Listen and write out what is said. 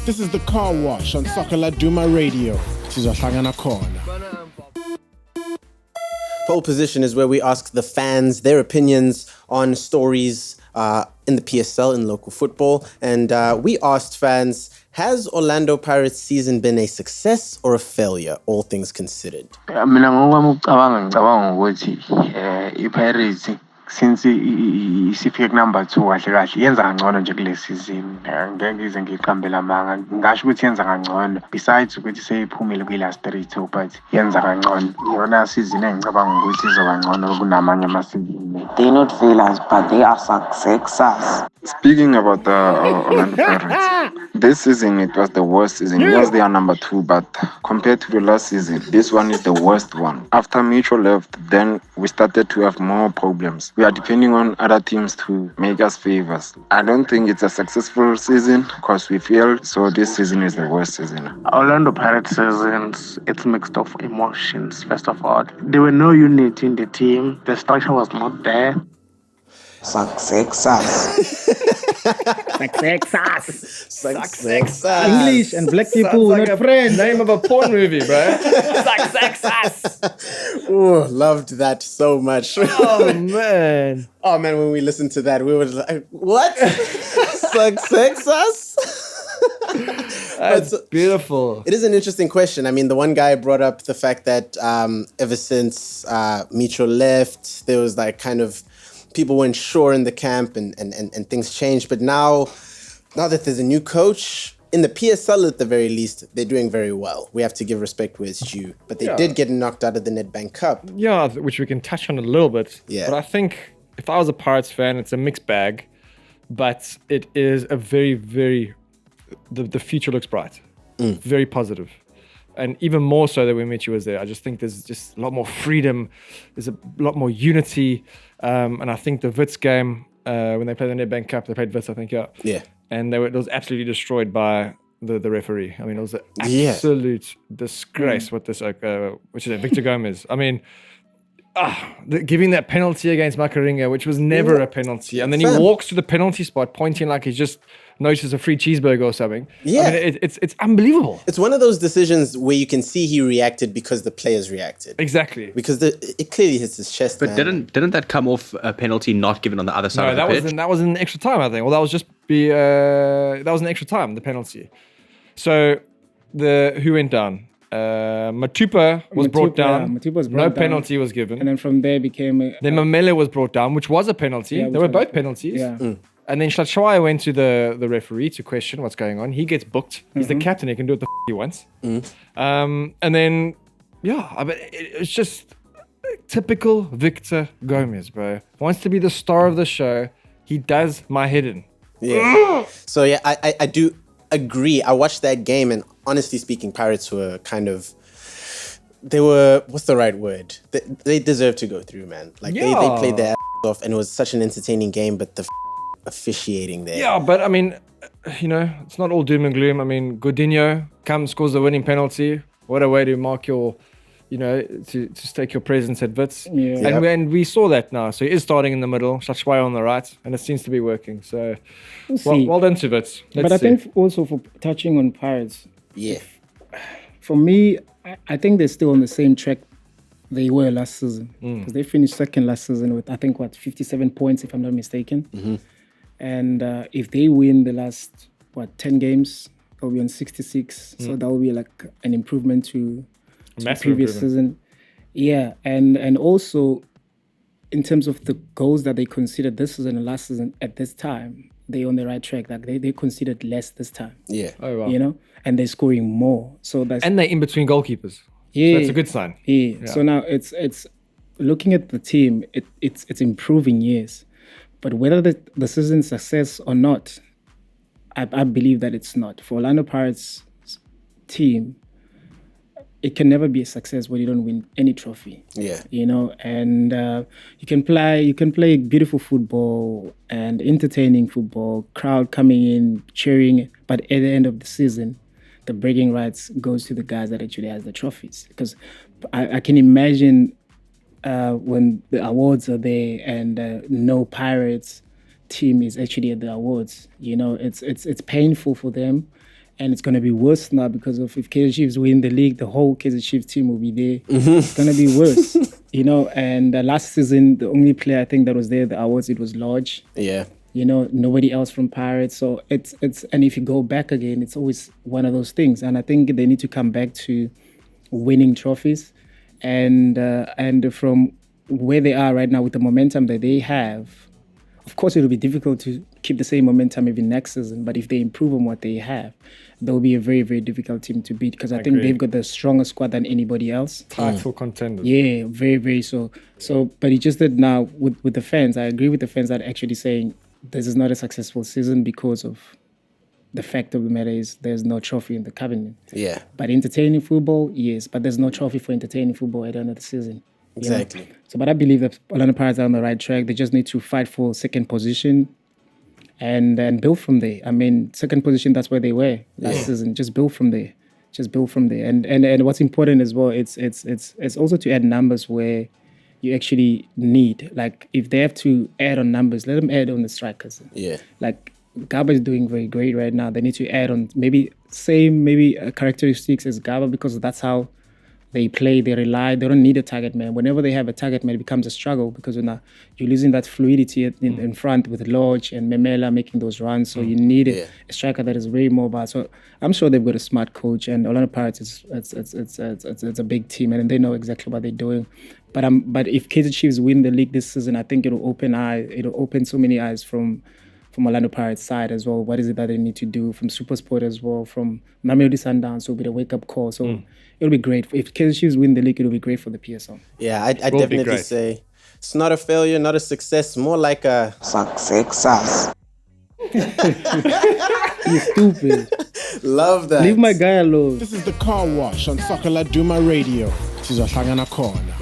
This is the Carwash on Laduma Radio. Sizohlangana khona. Pole position is where we ask the fans their opinions on stories in the PSL, in local football. And we asked fans, has Orlando Pirates season been a success or a failure, all things considered? Mina ngicabanga ukuthi iPirates since isifike number 2 kahle kahle yenza kangcono nje kule season. Ngeke ngize ngiqambela amanga. Ngasho ukuthi yenza kangcono besides ukuthi seyiphumile kwi last 3-2 but yenza kangcono. Yona season engicabanga ukuthi izoba ngcono kunamanye ama season. They're not failures but they are successes. Speaking about the Orlando Pirates, this season it was the worst season. Yes, they are number 2, but compared to the last season, this one is the worst one. After Mitchell left, then we started to have more problems. We are depending on other teams to make us favors. I don't think it's a successful season because we failed, so this season is the worst season. Orlando Pirates seasons, it's mixed of emotions. First of all, there were no unity in the team. The structure was not there. Successes. English and black people Sounds like not friends. Name of a porn movie, bro. Success. Oh, loved that so much. Oh man. Oh man, when we listened to that, we were like, what? Success? That's beautiful. It is an interesting question. I mean, the one guy brought up the fact that ever since Mitchell left, there was like kind of people weren't sure in the camp and things changed. But now that there's a new coach, in the PSL at the very least, they're doing very well. We have to give respect where it's due. But they did get knocked out of the Nedbank Cup. Yeah, which we can touch on a little bit. Yeah. But I think if I was a Pirates fan, it's a mixed bag. But it is a very, very... The future looks bright. Very positive. And even more so than when Mitchell was there. I just think there's just a lot more freedom. There's a lot more unity. And I think the Wits game, when they played the Nedbank Cup, they played Wits, I think, Yeah. And it was absolutely destroyed by the referee. I mean, it was an absolute disgrace what this, which is Victor Gomez. I mean, giving that penalty against Makaringa, which was never a penalty. And then he walks to the penalty spot pointing like he's just noticed a free cheeseburger or something. Yeah. I mean, it's unbelievable. It's one of those decisions where you can see he reacted because the players reacted. Exactly. Because it clearly hits his chest, But man. didn't that come off a penalty not given on the other side of the pitch? That was in extra time, I think. Well, that was that was an extra time, the penalty. So who went down? Matupa was brought down. Matupa was brought no down. penalty was given. And then from there became Then Mamele was brought down, which was a penalty. They were both penalties. Yeah. And then Shlachwaya went to the referee to question what's going on. He gets booked. He's the captain. He can do what the he wants. And then, I mean, it's just typical Victor Gomez, bro. Wants to be the star of the show. He does my head in. Yeah. So, yeah, I do agree. I watched that game, and honestly speaking, Pirates were kind of... They were... What's the right word? They deserve to go through, man. Like, they played their ass off, and it was such an entertaining game, but the officiating there. Yeah, but I mean, it's not all doom and gloom. I mean, Godinho scores the winning penalty. What a way to mark your, to stake your presence at Wits. Yeah. And we saw that now. So he is starting in the middle, Shlachwaya on the right, and it seems to be working. So well done to Wits. But I think also for touching on Pirates, Yeah. for me, I think they're still on the same track they were last season. Because they finished second last season with, I think, 57 points, if I'm not mistaken. And if they win the last, 10 games, they'll be on 66. So that will be like an improvement to the previous season. Yeah, and also in terms of the goals that they considered this season and last season at this time, they're on the right track. Like they considered less this time. Yeah. Oh, wow. And they're scoring more. So that's And they're in between goalkeepers. Yeah. So that's a good sign. Yeah. So now it's looking at the team, it's improving, yes. But whether the season's success or not, I believe that it's not. For Orlando Pirates team, it can never be a success when you don't win any trophy. Yeah. And you can play beautiful football and entertaining football, crowd coming in, cheering, but at the end of the season, the bragging rights goes to the guys that actually has the trophies. Because I can imagine when the awards are there and no Pirates team is actually at the awards, it's painful for them. And it's going to be worse now because of if Kaizer Chiefs win the league, the whole Kaizer Chiefs team will be there. It's going to be worse, And last season, the only player I think that was there, the awards, it was Lodge. Yeah. Nobody else from Pirates. So it's and if you go back again, it's always one of those things. And I think they need to come back to winning trophies, and from where they are right now with the momentum that they have. Of course, it'll be difficult to keep the same momentum even next season. But if they improve on what they have, they'll be a very, very difficult team to beat because I think they've got the strongest squad than anybody else. Title contenders. Yeah, very, very so. But it's just that now with the fans, I agree with the fans that are actually saying this is not a successful season because of the fact of the matter is there's no trophy in the cabinet. Yeah. But entertaining football, yes. But there's no trophy for entertaining football at the end of the season. Exactly. So, but I believe that Orlando Pirates are on the right track. They just need to fight for second position and then build from there. I mean, second position, that's where they were last season. Just build from there. And what's important as well, it's also to add numbers where you actually need. Like, if they have to add on numbers, let them add on the strikers. Yeah. Like, Gaba is doing very great right now. They need to add on maybe characteristics as Gaba because that's how they play, they rely, they don't need a target man. Whenever they have a target man, it becomes a struggle because you're losing that fluidity in front with Lodge and Memela making those runs. So you need a striker that is very mobile. So I'm sure they've got a smart coach, and Orlando Pirates it's a big team and they know exactly what they're doing. But if Kaizer Chiefs win the league this season, I think it'll open so many eyes from Orlando Pirates side as well. What is it that they need to do from SuperSport as well, from Mamelodi Sundowns will be the wake-up call. So it'll be great. If Kaizer Chiefs win the league, it'll be great for the PSL. Yeah, I definitely say it's not a failure, not a success, more like a... Success. You're stupid. Love that. Leave my guy alone. This is the Car Wash on Laduma Radio. This is Atlanta Corner.